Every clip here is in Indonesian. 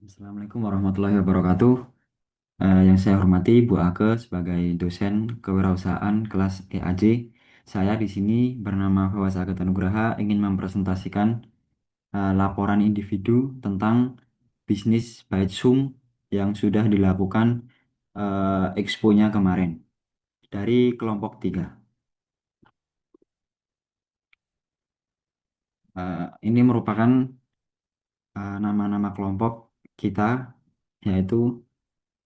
Assalamualaikum warahmatullahi wabarakatuh. Yang saya hormati Bu Ake sebagai dosen kewirausahaan kelas EAJ. Saya di sini bernama Fawaz Ake Tanugraha ingin mempresentasikan laporan individu tentang bisnis Bait Sum yang sudah dilakukan expo-nya kemarin dari kelompok 3. Ini merupakan nama-nama kelompok kita, yaitu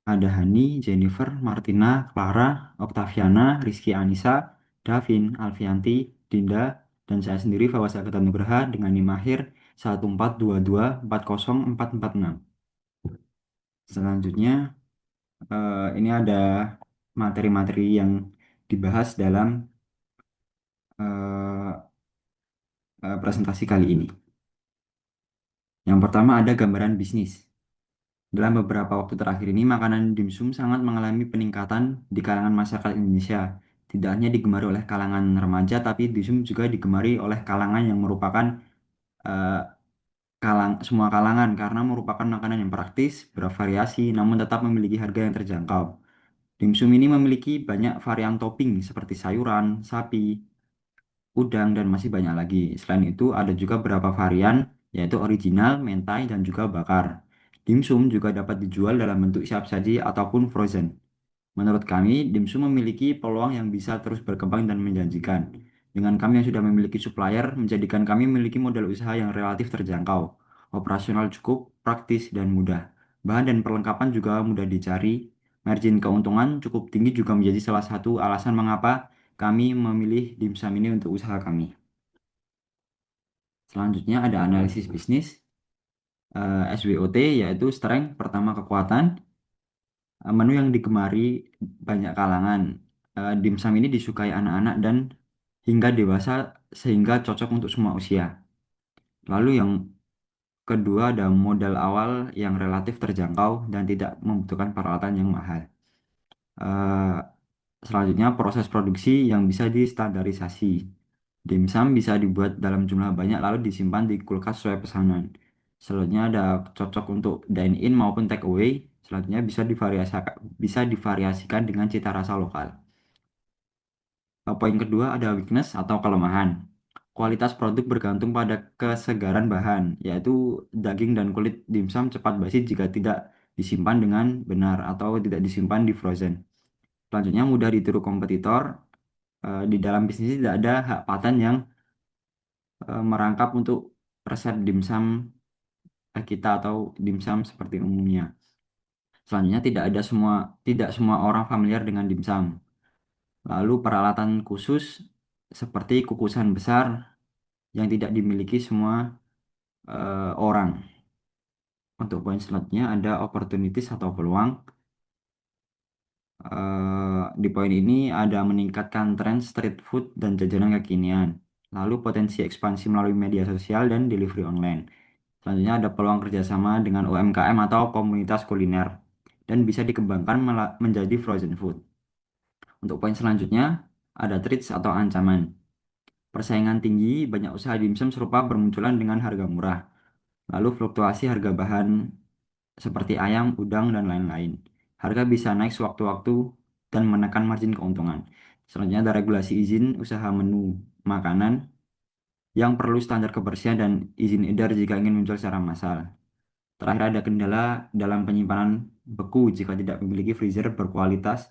ada Hani, Jennifer, Martina, Clara, Oktaviana, Rizky Anissa, Davin, Alfianti, Dinda, dan saya sendiri Fawaz Agata Nugraha dengan NIM akhir 1422404446. Selanjutnya, ini ada materi-materi yang dibahas dalam eh, presentasi kali ini. Yang pertama ada gambaran bisnis. Dalam beberapa waktu terakhir ini, makanan dimsum sangat mengalami peningkatan di kalangan masyarakat Indonesia. Tidak hanya digemari oleh kalangan remaja, tapi dimsum juga digemari oleh kalangan yang merupakan eh, semua kalangan karena merupakan makanan yang praktis, bervariasi, namun tetap memiliki harga yang terjangkau. Dimsum ini memiliki banyak varian topping seperti sayuran, sapi, udang, dan masih banyak lagi. Selain itu, ada juga beberapa varian, yaitu original, mentai, dan juga bakar. Dimsum juga dapat dijual dalam bentuk siap saji ataupun frozen. Menurut kami, dimsum memiliki peluang yang bisa terus berkembang dan menjanjikan. Dengan kami yang sudah memiliki supplier, menjadikan kami memiliki modal usaha yang relatif terjangkau, operasional cukup, praktis, dan mudah. Bahan dan perlengkapan juga mudah dicari. Margin keuntungan cukup tinggi juga menjadi salah satu alasan mengapa kami memilih dimsum ini untuk usaha kami. Selanjutnya ada analisis bisnis, SWOT, yaitu strength, pertama kekuatan, menu yang digemari banyak kalangan. Dimsum ini disukai anak-anak dan hingga dewasa sehingga cocok untuk semua usia. Lalu yang kedua ada modal awal yang relatif terjangkau dan tidak membutuhkan peralatan yang mahal. Eh, Selanjutnya proses produksi yang bisa distandarisasi. Dimsum bisa dibuat dalam jumlah banyak lalu disimpan di kulkas sesuai pesanan. Selanjutnya ada cocok untuk dine-in maupun take away. Selanjutnya bisa divariasikan dengan cita rasa lokal. Poin kedua ada weakness atau kelemahan. Kualitas produk bergantung pada kesegaran bahan, yaitu daging dan kulit dimsum cepat basi jika tidak disimpan dengan benar atau tidak disimpan di frozen. Selanjutnya mudah ditiru kompetitor. Di dalam bisnis tidak ada hak paten yang merangkap untuk resep dimsum kita atau dimsum seperti umumnya. Selanjutnya tidak semua orang familiar dengan dimsum. Lalu peralatan khusus seperti kukusan besar yang tidak dimiliki semua orang. Untuk poin selanjutnya ada opportunities atau peluang. Di poin ini ada meningkatkan tren street food dan jajanan kekinian. Lalu potensi ekspansi melalui media sosial dan delivery online. Selanjutnya ada peluang kerjasama dengan UMKM atau komunitas kuliner dan bisa dikembangkan menjadi frozen food. Untuk poin selanjutnya ada threats atau ancaman. Persaingan tinggi, banyak usaha dimsum serupa bermunculan dengan harga murah. Lalu fluktuasi harga bahan seperti ayam, udang, dan lain-lain. Harga bisa naik sewaktu-waktu dan menekan margin keuntungan. Selanjutnya ada regulasi izin usaha menu makanan yang perlu standar kebersihan dan izin edar jika ingin muncul secara massal. Terakhir ada kendala dalam penyimpanan beku jika tidak memiliki freezer berkualitas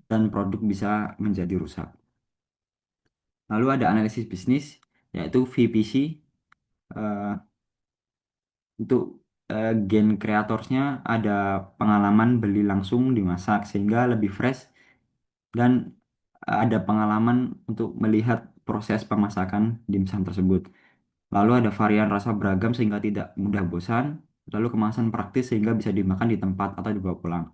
dan produk bisa menjadi rusak. Lalu ada analisis bisnis yaitu VPC. eh, untuk gen kreatorsnya ada pengalaman beli langsung dimasak sehingga lebih fresh dan ada pengalaman untuk melihat proses pemasakan dimsum tersebut. Lalu ada varian rasa beragam sehingga tidak mudah bosan. Lalu kemasan praktis sehingga bisa dimakan di tempat atau dibawa pulang.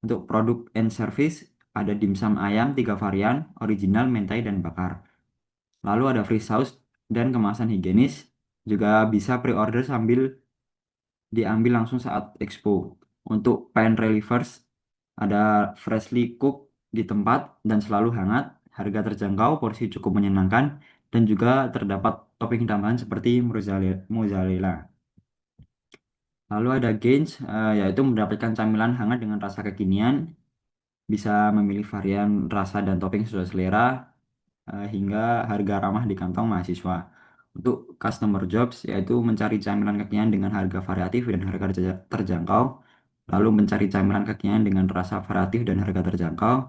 Untuk produk and service ada dimsum ayam 3 varian, original, mentai, dan bakar. Lalu ada free sauce dan kemasan higienis. Juga bisa pre-order sambil diambil langsung saat expo. Untuk pain relievers ada freshly cook di tempat dan selalu hangat, harga terjangkau, porsi cukup menyenangkan, dan juga terdapat topping tambahan seperti mozzarella. Lalu ada Gains, yaitu mendapatkan camilan hangat dengan rasa kekinian, bisa memilih varian rasa dan topping sesuai selera, hingga harga ramah di kantong mahasiswa. Untuk customer jobs, yaitu mencari camilan kekinian dengan harga variatif dan harga terjangkau, lalu mencari camilan kekinian dengan rasa variatif dan harga terjangkau,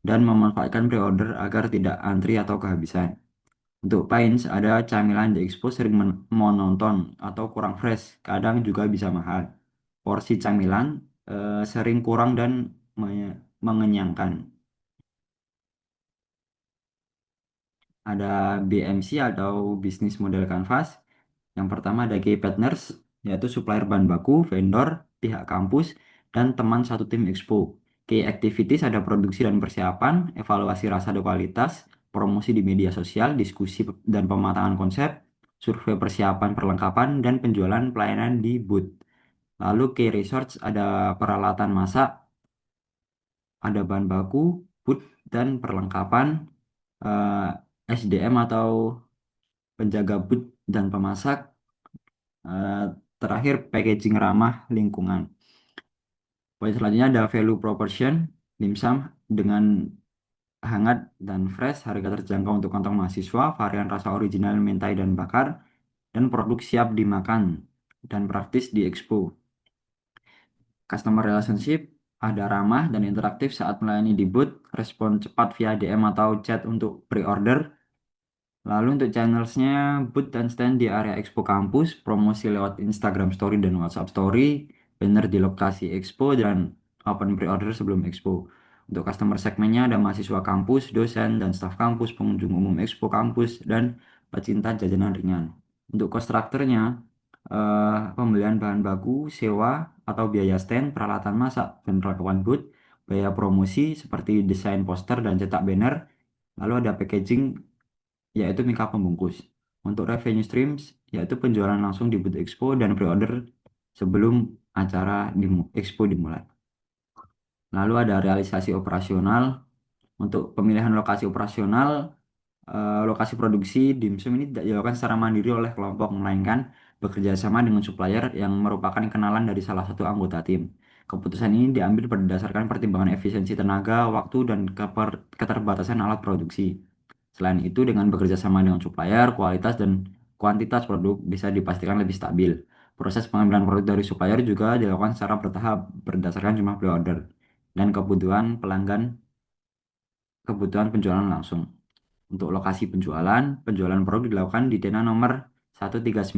dan memanfaatkan pre-order agar tidak antri atau kehabisan. Untuk Pains, ada camilan di Expo sering monoton atau kurang fresh, kadang juga bisa mahal. Porsi camilan sering kurang dan mengenyangkan. Ada BMC atau Business Model Canvas. Yang pertama ada key partners, yaitu supplier bahan baku, vendor, pihak kampus, dan teman satu tim Expo. Key activities ada produksi dan persiapan, evaluasi rasa dan kualitas, promosi di media sosial, diskusi dan pematangan konsep, survei persiapan perlengkapan, dan penjualan pelayanan di booth. Lalu key research ada peralatan masak, ada bahan baku, booth, dan perlengkapan, SDM atau penjaga booth dan pemasak. Eh, Terakhir, packaging ramah lingkungan. Poin selanjutnya ada value proportion, dimsum dengan hangat dan fresh, harga terjangkau untuk kantong mahasiswa, varian rasa original mentai dan bakar, dan produk siap dimakan dan praktis di Expo. Customer relationship ada ramah dan interaktif saat melayani di booth, respon cepat via DM atau chat untuk pre-order. Lalu untuk channelsnya, booth dan stand di area Expo Kampus, promosi lewat Instagram Story dan WhatsApp Story, banner di lokasi Expo, dan open pre-order sebelum Expo. Untuk customer segmennya ada mahasiswa kampus, dosen, dan staf kampus, pengunjung umum Expo Kampus, dan pecinta jajanan ringan. Untuk cost structure-nya, pembelian bahan baku, sewa, atau biaya stand, peralatan masak, dan perlengkapan booth, biaya promosi seperti desain poster dan cetak banner, lalu ada packaging yaitu mika pembungkus. Untuk revenue streams, yaitu penjualan langsung di booth expo dan pre-order sebelum acara di expo dimulai. Lalu ada realisasi operasional. Untuk pemilihan lokasi operasional, lokasi produksi dimsum ini tidak dilakukan secara mandiri oleh kelompok, melainkan bekerja sama dengan supplier yang merupakan kenalan dari salah satu anggota tim. Keputusan ini diambil berdasarkan pertimbangan efisiensi tenaga, waktu, dan keterbatasan alat produksi. Selain itu, dengan bekerja sama dengan supplier, kualitas dan kuantitas produk bisa dipastikan lebih stabil. Proses pengambilan produk dari supplier juga dilakukan secara bertahap berdasarkan jumlah pre-order dan kebutuhan penjualan langsung. Untuk lokasi penjualan, penjualan produk dilakukan di tenda nomor 139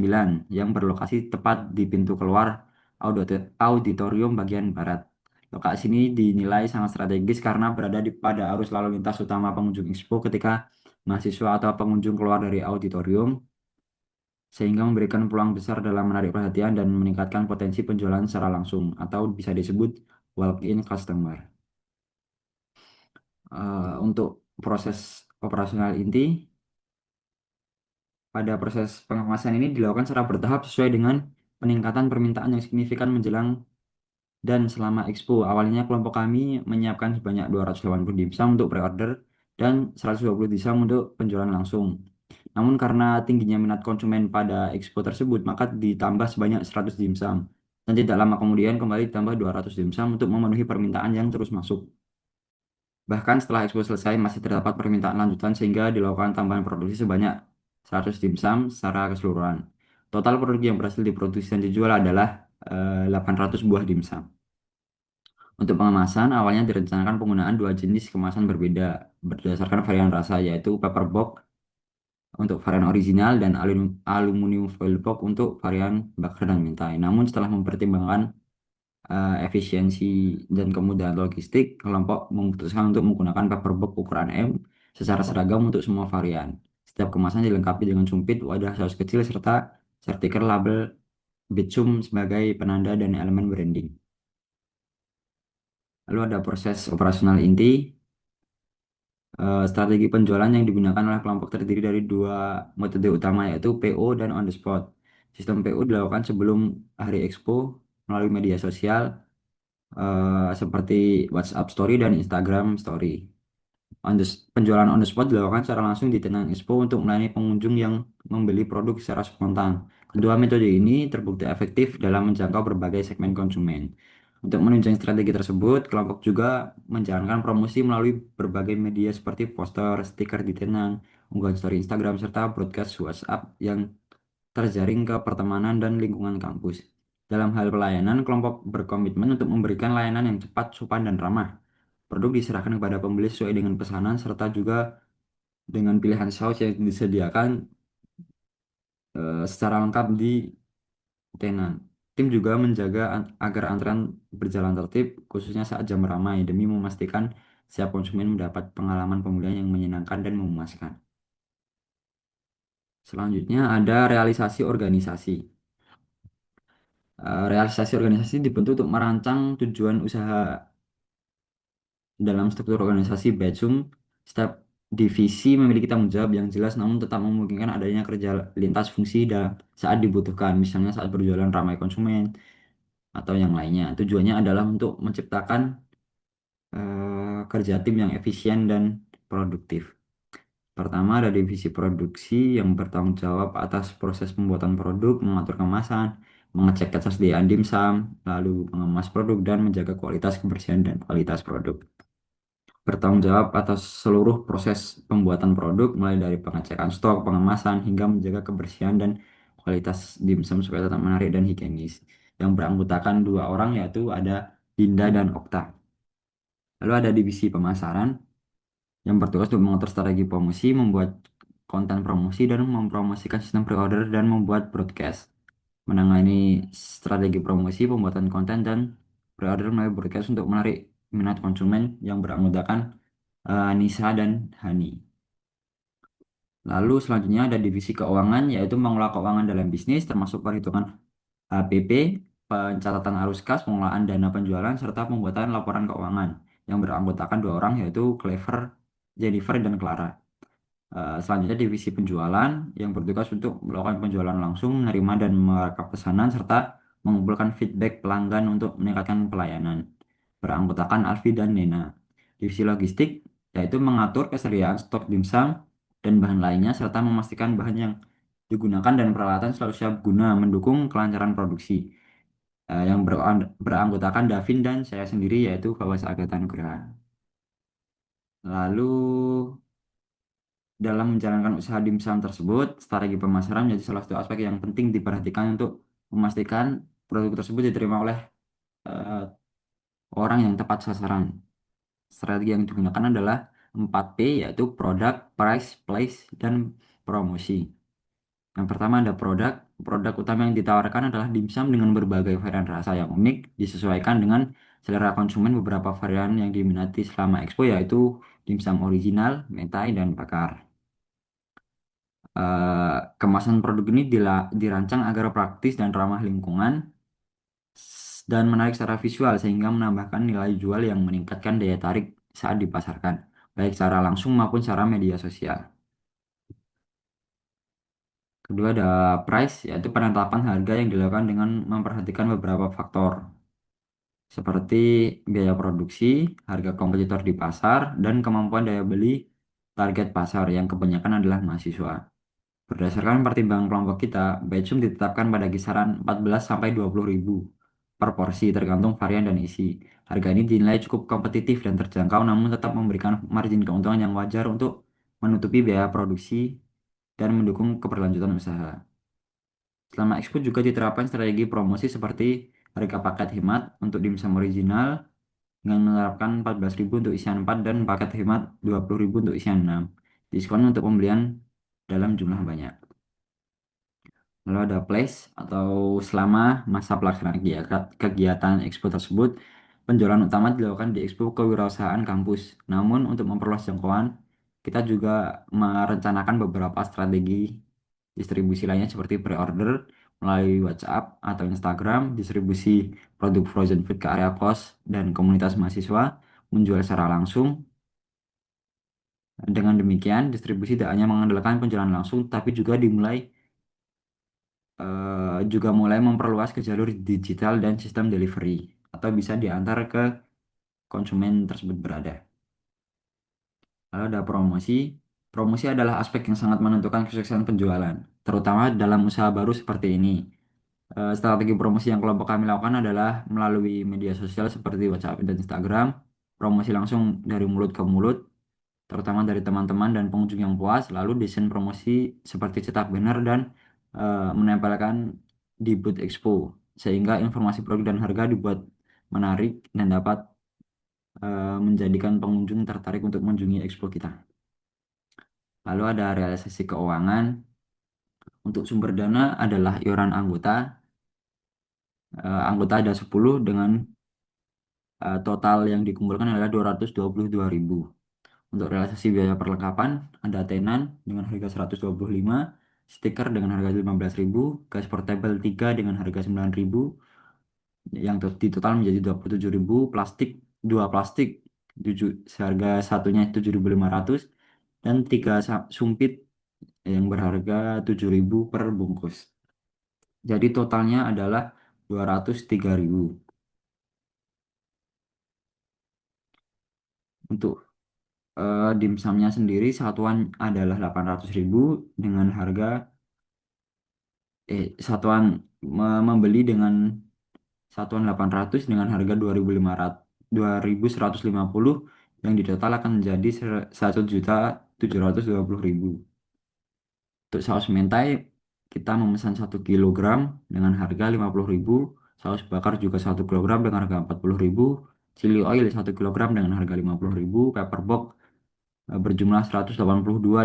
yang berlokasi tepat di pintu keluar auditorium bagian barat. Lokasi ini dinilai sangat strategis karena berada pada arus lalu lintas utama pengunjung expo ketika mahasiswa atau pengunjung keluar dari auditorium, sehingga memberikan peluang besar dalam menarik perhatian dan meningkatkan potensi penjualan secara langsung atau bisa disebut walk-in customer. Untuk proses operasional inti, pada proses pengemasan ini dilakukan secara bertahap sesuai dengan peningkatan permintaan yang signifikan menjelang dan selama Expo. Awalnya kelompok kami menyiapkan sebanyak 280 dimsum untuk pre-order dan 120 dimsum untuk penjualan langsung. Namun karena tingginya minat konsumen pada Expo tersebut, maka ditambah sebanyak 100 dimsum. Dan tidak lama kemudian kembali ditambah 200 dimsum untuk memenuhi permintaan yang terus masuk. Bahkan setelah Expo selesai masih terdapat permintaan lanjutan sehingga dilakukan tambahan produksi sebanyak 100 dimsum secara keseluruhan. Total produk yang berhasil diproduksi dan dijual adalah 800 buah dimsum. Untuk pengemasan, awalnya direncanakan penggunaan dua jenis kemasan berbeda berdasarkan varian rasa, yaitu paper box untuk varian original dan aluminium foil box untuk varian bakar dan mentai. Namun setelah mempertimbangkan efisiensi dan kemudahan logistik, kelompok memutuskan untuk menggunakan paperboard ukuran M secara seragam untuk semua varian. Setiap kemasan dilengkapi dengan sumpit, wadah saus kecil, serta stiker label Bitsum sebagai penanda dan elemen branding. Lalu ada proses operasional inti. Strategi penjualan yang digunakan oleh kelompok terdiri dari dua metode utama, yaitu PO dan on the spot. Sistem PO dilakukan sebelum hari expo melalui media sosial seperti WhatsApp Story dan Instagram Story. Penjualan on the spot dilakukan secara langsung di Tenang Expo untuk melayani pengunjung yang membeli produk secara spontan. Kedua metode ini terbukti efektif dalam menjangkau berbagai segmen konsumen. Untuk menunjang strategi tersebut, kelompok juga menjalankan promosi melalui berbagai media seperti poster, stiker di Tenang, unggahan story Instagram, serta broadcast WhatsApp yang terjaring ke pertemanan dan lingkungan kampus. Dalam hal pelayanan, kelompok berkomitmen untuk memberikan layanan yang cepat, sopan, dan ramah. Produk diserahkan kepada pembeli sesuai dengan pesanan serta juga dengan pilihan saus yang disediakan secara lengkap di tenan. Tim juga menjaga agar antrean berjalan tertib, khususnya saat jam ramai, demi memastikan setiap konsumen mendapat pengalaman pembelian yang menyenangkan dan memuaskan. Selanjutnya ada realisasi organisasi. Realisasi organisasi dibentuk untuk merancang tujuan usaha dalam struktur organisasi Betsum. Setiap divisi memiliki tanggung jawab yang jelas namun tetap memungkinkan adanya kerja lintas fungsi saat dibutuhkan, misalnya saat berjualan ramai konsumen atau yang lainnya. Tujuannya adalah untuk menciptakan kerja tim yang efisien dan produktif. Pertama ada divisi produksi yang bertanggung jawab atas proses pembuatan produk, mengatur kemasan, mengecek ketersediaan dimsum, lalu mengemas produk dan menjaga kualitas kebersihan dan kualitas produk. Bertanggung jawab atas seluruh proses pembuatan produk, mulai dari pengecekan stok, pengemasan, hingga menjaga kebersihan dan kualitas dimsum supaya tetap menarik dan higienis. Yang beranggotakan dua orang yaitu ada Dinda dan Okta. Lalu ada divisi pemasaran yang bertugas untuk mengatur strategi promosi, membuat konten promosi, dan mempromosikan sistem pre-order dan membuat broadcast. Menangani strategi promosi, pembuatan konten, dan pre-order melalui broadcast untuk menarik minat konsumen yang beranggotakan Nisa dan Hani. Lalu selanjutnya ada divisi keuangan, yaitu mengelola keuangan dalam bisnis, termasuk perhitungan HPP, pencatatan arus kas, pengelolaan dana penjualan, serta pembuatan laporan keuangan yang beranggotakan dua orang, yaitu Jennifer, dan Clara. Selanjutnya divisi penjualan yang bertugas untuk melakukan penjualan langsung, menerima dan merekap pesanan, serta mengumpulkan feedback pelanggan untuk meningkatkan pelayanan. Beranggotakan Alfi dan Nena. Divisi logistik yaitu mengatur kesediaan stok dimsum dan bahan lainnya, serta memastikan bahan yang digunakan dan peralatan selalu siap guna mendukung kelancaran produksi. Yang beranggotakan Davin dan saya sendiri yaitu Fawaz Agata Nugraha. Lalu dalam menjalankan usaha dimsum tersebut, strategi pemasaran menjadi salah satu aspek yang penting diperhatikan untuk memastikan produk tersebut diterima oleh eh, orang yang tepat sasaran. Strategi yang digunakan adalah 4P, yaitu produk, price, place, dan promosi. Yang pertama ada produk. Produk utama yang ditawarkan adalah dimsum dengan berbagai varian rasa yang unik, disesuaikan dengan selera konsumen. Beberapa varian yang diminati selama expo yaitu dimsum original, mentai, dan bakar. Kemasan produk ini dirancang agar praktis dan ramah lingkungan dan menarik secara visual sehingga menambahkan nilai jual yang meningkatkan daya tarik saat dipasarkan, baik secara langsung maupun secara media sosial. Kedua ada price, yaitu penetapan harga yang dilakukan dengan memperhatikan beberapa faktor, seperti biaya produksi, harga kompetitor di pasar, dan kemampuan daya beli target pasar yang kebanyakan adalah mahasiswa. Berdasarkan pertimbangan kelompok kita, Bacum ditetapkan pada kisaran 14 sampai 20 ribu per porsi tergantung varian dan isi. Harga ini dinilai cukup kompetitif dan terjangkau namun tetap memberikan margin keuntungan yang wajar untuk menutupi biaya produksi dan mendukung keberlanjutan usaha. Selama ekspor juga diterapkan strategi promosi seperti harga paket hemat untuk dimsum original dengan menerapkan 14 ribu untuk isian 4 dan paket hemat 20 ribu untuk isian 6. Diskon untuk pembelian dalam jumlah banyak. Lalu ada place atau selama masa pelaksanaan kegiatan expo tersebut, penjualan utama dilakukan di expo kewirausahaan kampus. Namun untuk memperluas jangkauan, kita juga merencanakan beberapa strategi distribusi lainnya seperti pre-order melalui WhatsApp atau Instagram, distribusi produk frozen food ke area kos dan komunitas mahasiswa, menjual secara langsung. Dengan demikian, distribusi tidak hanya mengandalkan penjualan langsung, tapi juga mulai memperluas ke jalur digital dan sistem delivery atau bisa diantar ke konsumen tersebut berada. Lalu ada promosi. Promosi adalah aspek yang sangat menentukan kesuksesan penjualan, terutama dalam usaha baru seperti ini. Strategi promosi yang kelompok kami lakukan adalah melalui media sosial seperti WhatsApp dan Instagram, promosi langsung dari mulut ke mulut, terutama dari teman-teman dan pengunjung yang puas, lalu desain promosi seperti cetak banner dan menempelkan di booth expo, sehingga informasi produk dan harga dibuat menarik dan dapat menjadikan pengunjung tertarik untuk mengunjungi expo kita. Lalu ada realisasi keuangan. Untuk sumber dana adalah iuran anggota. Anggota ada 10 dengan total yang dikumpulkan adalah 222.000. Untuk realisasi biaya perlengkapan ada tenan dengan harga 125, stiker dengan harga 15.000, gas portable 3 dengan harga 9.000, yang di total menjadi 27.000, plastik 2 plastik 7, seharga satunya 7.500 dan 3 sumpit yang berharga 7.000 per bungkus. Jadi totalnya adalah 203.000. Untuk dimsumnya sendiri satuan adalah 800.000 dengan harga satuan membeli dengan satuan 800 dengan harga 2.500 2.150 yang di total akan menjadi 1.720.000. Untuk saus mentai kita memesan 1 kg dengan harga 50.000, saus bakar juga 1 kg dengan harga 40.000, chili oil 1 kg dengan harga 50.000, pepper box berjumlah 182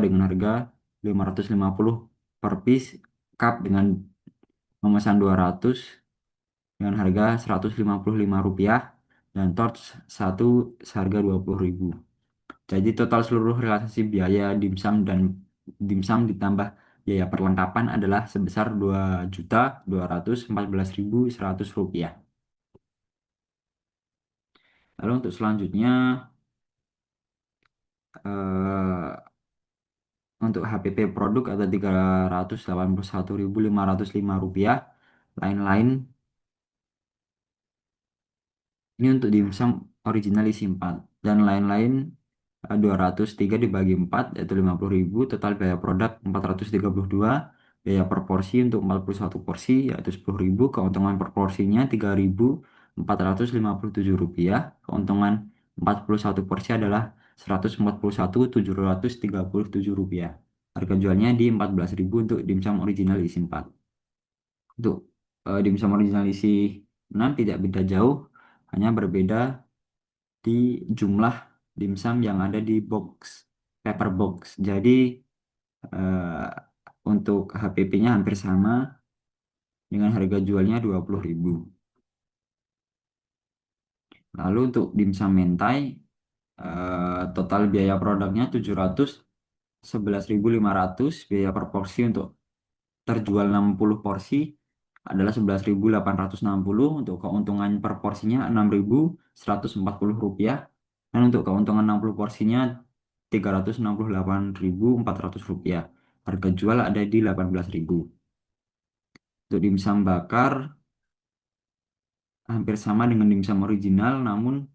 dengan harga 550 per piece, cup dengan memesan 200 dengan harga Rp155 dan torch satu seharga 20.000. Jadi total seluruh realisasi biaya dimsum ditambah biaya perlengkapan adalah sebesar Rp2.214.100. Lalu untuk selanjutnya eh, untuk HPP produk ada Rp381.505. Lain-lain ini untuk dimsum original isi 4 dan lain-lain 203 dibagi 4 yaitu 50.000, total biaya produk 432, biaya per porsi untuk 41 porsi yaitu 10.000, keuntungan per porsinya Rp3.457, keuntungan 41 porsi adalah Rp141.737. Harga jualnya di 14.000 untuk dimsum original isi 4. Untuk dimsum original isi 6 tidak beda jauh, hanya berbeda di jumlah dimsum yang ada di box paper box. Jadi eh, untuk HPP-nya hampir sama dengan harga jualnya 20.000. Lalu untuk dimsum mentai total biaya produknya 711.500, biaya per porsi untuk terjual 60 porsi adalah 11.860, untuk keuntungan per porsinya Rp6.140, dan untuk keuntungan 60 porsinya Rp368.400. Harga jual ada di 18.000. Untuk dimsum bakar hampir sama dengan dimsum original, namun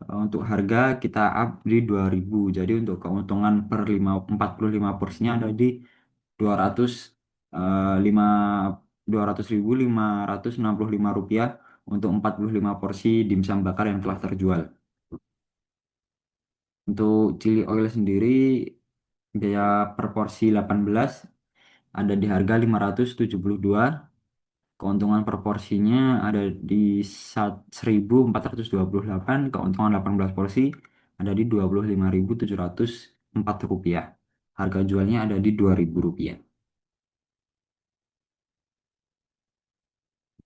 untuk harga kita up di 2.000. Jadi untuk keuntungan per 45 porsinya ada di 200 5 200.565 rupiah untuk 45 porsi dimsum bakar yang telah terjual. Untuk chili oil sendiri biaya per porsi 18 ada di harga 572. Keuntungan per porsinya ada di 1.428. Keuntungan 18 porsi ada di Rp25.704. Harga jualnya ada di Rp2.000.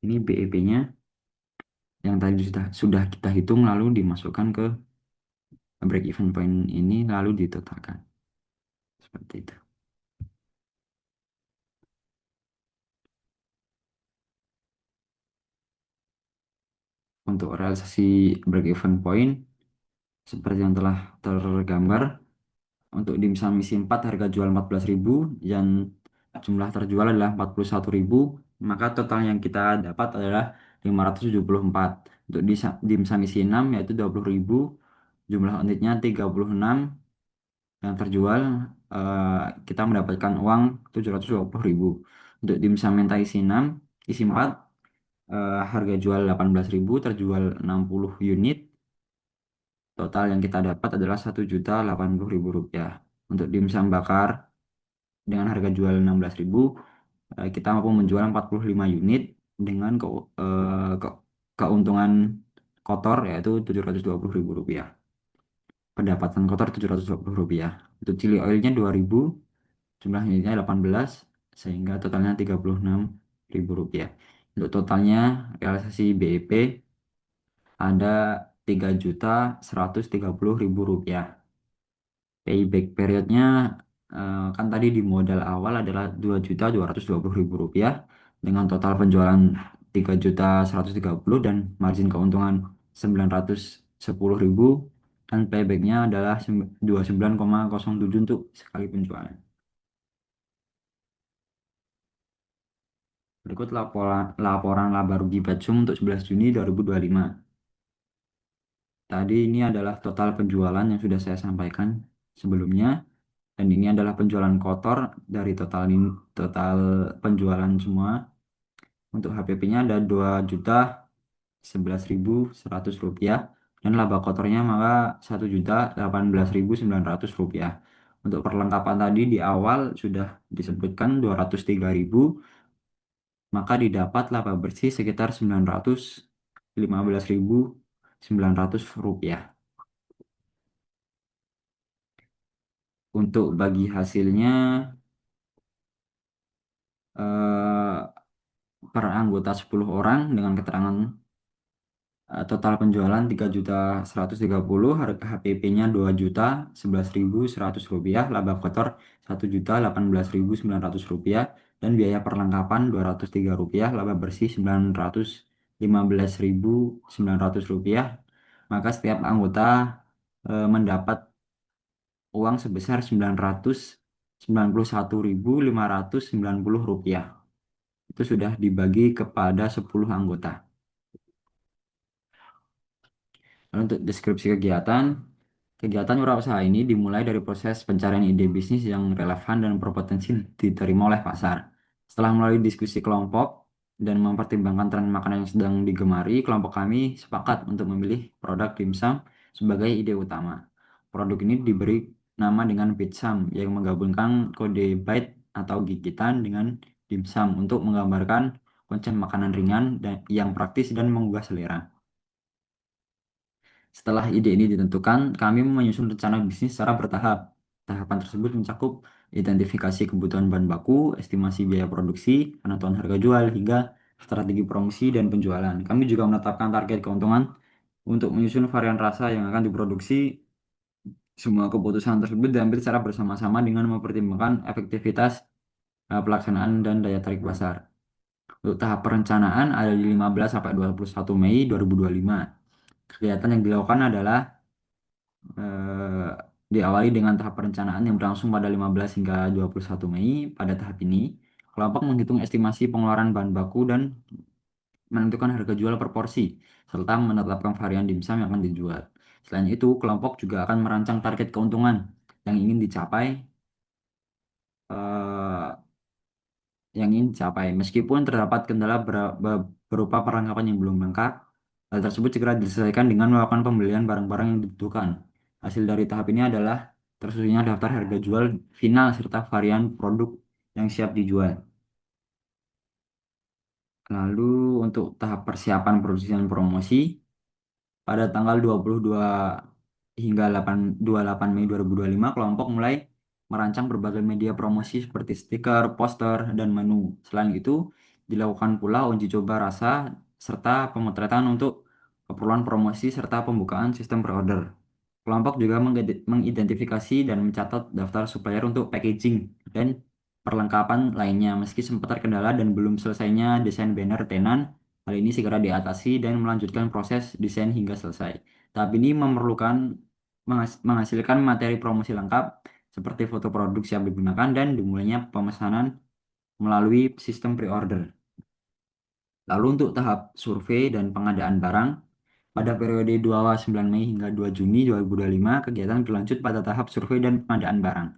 Ini BEP-nya yang tadi sudah kita hitung lalu dimasukkan ke break even point ini lalu ditotalkan. Seperti itu. Untuk realisasi break even point seperti yang telah tergambar, untuk dimsum misi 4 harga jual 14.000 dan jumlah terjual adalah 41.000, maka total yang kita dapat adalah 574. Untuk dimsum misi 6 yaitu 20.000, jumlah unitnya 36, yang terjual, eh, kita mendapatkan uang 720.000. Untuk dimsum mentai isi 6, isi 4, harga jual 18.000, terjual 60 unit. Total yang kita dapat adalah 1.080.000 rupiah. Untuk dimsum bakar dengan harga jual 16.000, kita mampu menjual 45 unit dengan keuntungan kotor yaitu 720.000 rupiah. Pendapatan kotor 720 rupiah. Untuk chili oilnya 2.000, jumlah unitnya 18, sehingga totalnya 36.000 rupiah. Untuk totalnya realisasi BEP ada 3.130.000 rupiah. Payback periodnya, kan tadi di modal awal adalah 2.220.000 rupiah dengan total penjualan 3.130 dan margin keuntungan 910.000, dan paybacknya adalah 29,07 untuk sekali penjualan. Berikut laporan laporan laba rugi Batsum untuk 11 Juni 2025. Tadi ini adalah total penjualan yang sudah saya sampaikan sebelumnya. Dan ini adalah penjualan kotor dari total ini, total penjualan semua. Untuk HPP-nya ada 2.011.100 rupiah dan laba kotornya maka 1.018.900 rupiah. Untuk perlengkapan tadi di awal sudah disebutkan 203.000, maka didapat laba bersih sekitar 915.900 rupiah. Untuk bagi hasilnya, eh, per anggota 10 orang dengan keterangan, total penjualan 3.130, harga HPP-nya 2.011.100 rupiah, laba kotor 1.018.900 rupiah, dan biaya perlengkapan 203 rupiah, laba bersih 915.900 rupiah. Maka setiap anggota mendapat uang sebesar 991.590 rupiah. Itu sudah dibagi kepada 10 anggota. Lalu untuk deskripsi kegiatan, kegiatan wirausaha ini dimulai dari proses pencarian ide bisnis yang relevan dan berpotensi diterima oleh pasar. Setelah melalui diskusi kelompok dan mempertimbangkan tren makanan yang sedang digemari, kelompok kami sepakat untuk memilih produk dimsum sebagai ide utama. Produk ini diberi nama dengan Bitsum yang menggabungkan kode bite atau gigitan dengan dimsum untuk menggambarkan konsep makanan ringan dan yang praktis dan menggugah selera. Setelah ide ini ditentukan, kami menyusun rencana bisnis secara bertahap. Tahapan tersebut mencakup identifikasi kebutuhan bahan baku, estimasi biaya produksi, penentuan harga jual, hingga strategi promosi dan penjualan. Kami juga menetapkan target keuntungan untuk menyusun varian rasa yang akan diproduksi. Semua keputusan tersebut diambil secara bersama-sama dengan mempertimbangkan efektivitas, pelaksanaan, dan daya tarik pasar. Untuk tahap perencanaan ada di 15 sampai 21 Mei 2025. Kegiatan yang dilakukan adalah, eh, diawali dengan tahap perencanaan yang berlangsung pada 15 hingga 21 Mei. Pada tahap ini, kelompok menghitung estimasi pengeluaran bahan baku dan menentukan harga jual per porsi, serta menetapkan varian dimsum yang akan dijual. Selain itu, kelompok juga akan merancang target keuntungan yang ingin dicapai, eh, Meskipun terdapat kendala berupa perlengkapan yang belum lengkap, hal tersebut segera diselesaikan dengan melakukan pembelian barang-barang yang dibutuhkan. Hasil dari tahap ini adalah tersusunnya daftar harga jual final serta varian produk yang siap dijual. Lalu untuk tahap persiapan produksi dan promosi, pada tanggal 22 hingga 28 Mei 2025, kelompok mulai merancang berbagai media promosi seperti stiker, poster, dan menu. Selain itu, dilakukan pula uji coba rasa serta pemotretan untuk keperluan promosi serta pembukaan sistem pre-order. Kelompok juga mengidentifikasi dan mencatat daftar supplier untuk packaging dan perlengkapan lainnya. Meski sempat terkendala dan belum selesainya desain banner tenan, hal ini segera diatasi dan melanjutkan proses desain hingga selesai. Tahap ini memerlukan menghasilkan materi promosi lengkap seperti foto produk siap digunakan dan dimulainya pemesanan melalui sistem pre-order. Lalu untuk tahap survei dan pengadaan barang, Pada periode 29 Mei hingga 2 Juni 2025, kegiatan berlanjut pada tahap survei dan pengadaan barang.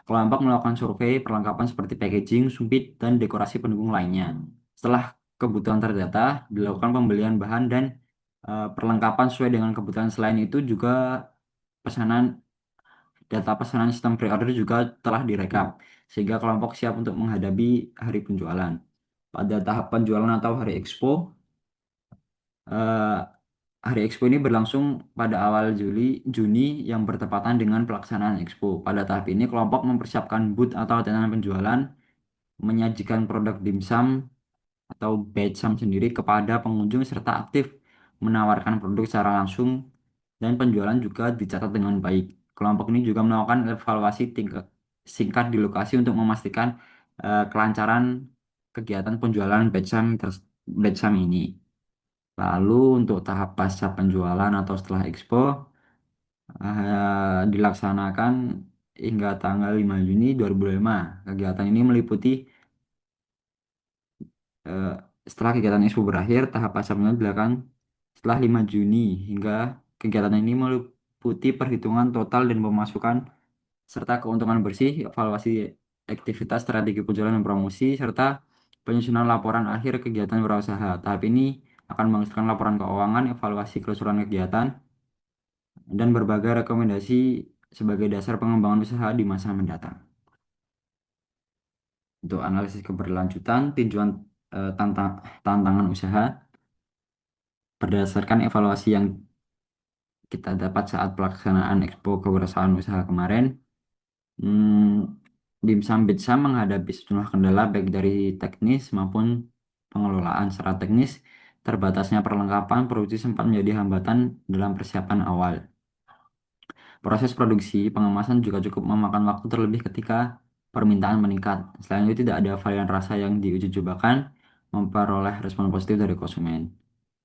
Kelompok melakukan survei perlengkapan seperti packaging, sumpit, dan dekorasi pendukung lainnya. Setelah kebutuhan terdata, dilakukan pembelian bahan dan perlengkapan sesuai dengan kebutuhan. Selain itu juga pesanan data pesanan sistem pre-order juga telah direkap, sehingga kelompok siap untuk menghadapi hari penjualan. Pada tahap penjualan atau hari expo, eh, hari expo ini berlangsung pada awal Juni yang bertepatan dengan pelaksanaan expo. Pada tahap ini, kelompok mempersiapkan booth atau tenan penjualan, menyajikan produk dimsum atau bedsam sendiri kepada pengunjung serta aktif menawarkan produk secara langsung dan penjualan juga dicatat dengan baik. Kelompok ini juga melakukan evaluasi tingkat singkat di lokasi untuk memastikan kelancaran kegiatan penjualan bedsam ini. Lalu untuk tahap pasca penjualan atau setelah expo dilaksanakan hingga tanggal 5 Juni 2025. Kegiatan ini meliputi eh, setelah kegiatan expo berakhir, tahap pasca penjualan dilakukan setelah 5 Juni hingga kegiatan ini meliputi perhitungan total dan pemasukan serta keuntungan bersih, evaluasi aktivitas strategi penjualan dan promosi, serta penyusunan laporan akhir kegiatan berusaha. Tahap ini akan menghasilkan laporan keuangan, evaluasi keseluruhan kegiatan, dan berbagai rekomendasi sebagai dasar pengembangan usaha di masa mendatang. Untuk analisis keberlanjutan, tinjauan tantangan usaha berdasarkan evaluasi yang kita dapat saat pelaksanaan Expo Kewirausahaan Usaha kemarin. Dimsum Bitsam menghadapi sejumlah kendala baik dari teknis maupun pengelolaan. Secara teknis, terbatasnya perlengkapan produksi sempat menjadi hambatan dalam persiapan awal. Proses produksi pengemasan juga cukup memakan waktu terlebih ketika permintaan meningkat. Selain itu, tidak ada varian rasa yang diuji cobakan memperoleh respon positif dari konsumen.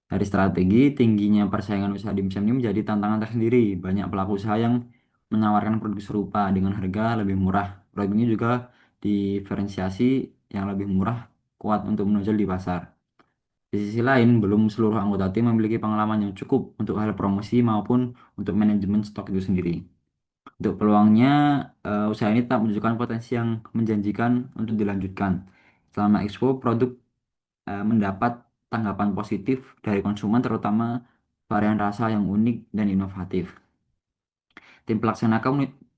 Dari strategi, tingginya persaingan usaha dimsum ini menjadi tantangan tersendiri. Banyak pelaku usaha yang menawarkan produk serupa dengan harga lebih murah. Produk ini juga diferensiasi yang lebih murah, kuat untuk menonjol di pasar. Di sisi lain, belum seluruh anggota tim memiliki pengalaman yang cukup untuk hal promosi maupun untuk manajemen stok itu sendiri. Untuk peluangnya, usaha ini tak menunjukkan potensi yang menjanjikan untuk dilanjutkan. Selama expo, produk mendapat tanggapan positif dari konsumen, terutama varian rasa yang unik dan inovatif. Tim pelaksana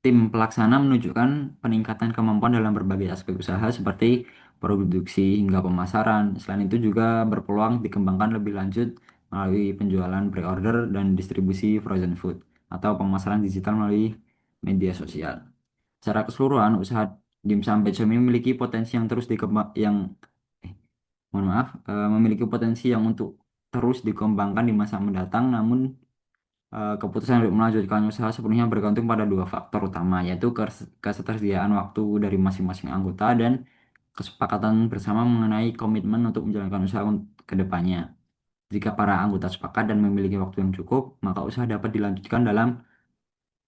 tim pelaksana menunjukkan peningkatan kemampuan dalam berbagai aspek usaha seperti produksi hingga pemasaran. Selain itu juga berpeluang dikembangkan lebih lanjut melalui penjualan pre-order dan distribusi frozen food atau pemasaran digital melalui media sosial. Secara keseluruhan, usaha dimsum Becom ini memiliki potensi yang terus mohon maaf, memiliki potensi yang untuk terus dikembangkan di masa mendatang, namun keputusan untuk melanjutkan usaha sepenuhnya bergantung pada dua faktor utama, yaitu ketersediaan waktu dari masing-masing anggota dan kesepakatan bersama mengenai komitmen untuk menjalankan usaha ke depannya. Jika para anggota sepakat dan memiliki waktu yang cukup, maka usaha dapat dilanjutkan dalam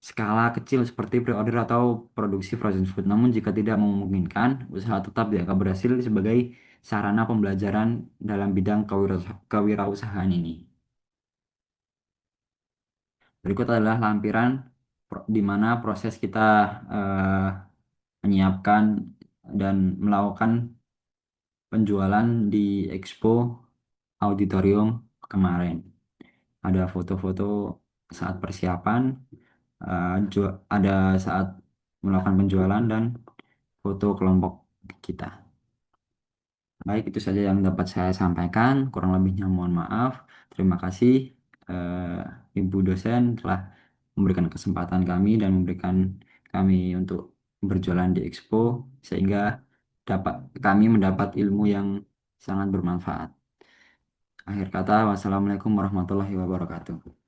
skala kecil seperti pre-order atau produksi frozen food. Namun jika tidak memungkinkan, usaha tetap dianggap berhasil sebagai sarana pembelajaran dalam bidang kewirausahaan ini. Berikut adalah lampiran di mana proses kita eh, menyiapkan dan melakukan penjualan di Expo Auditorium kemarin. Ada foto-foto saat persiapan, ada saat melakukan penjualan dan foto kelompok kita. Baik, itu saja yang dapat saya sampaikan. Kurang lebihnya mohon maaf. Terima kasih Ibu dosen telah memberikan kesempatan kami dan memberikan kami untuk berjualan di Expo sehingga dapat kami mendapat ilmu yang sangat bermanfaat. Akhir kata, wassalamualaikum warahmatullahi wabarakatuh.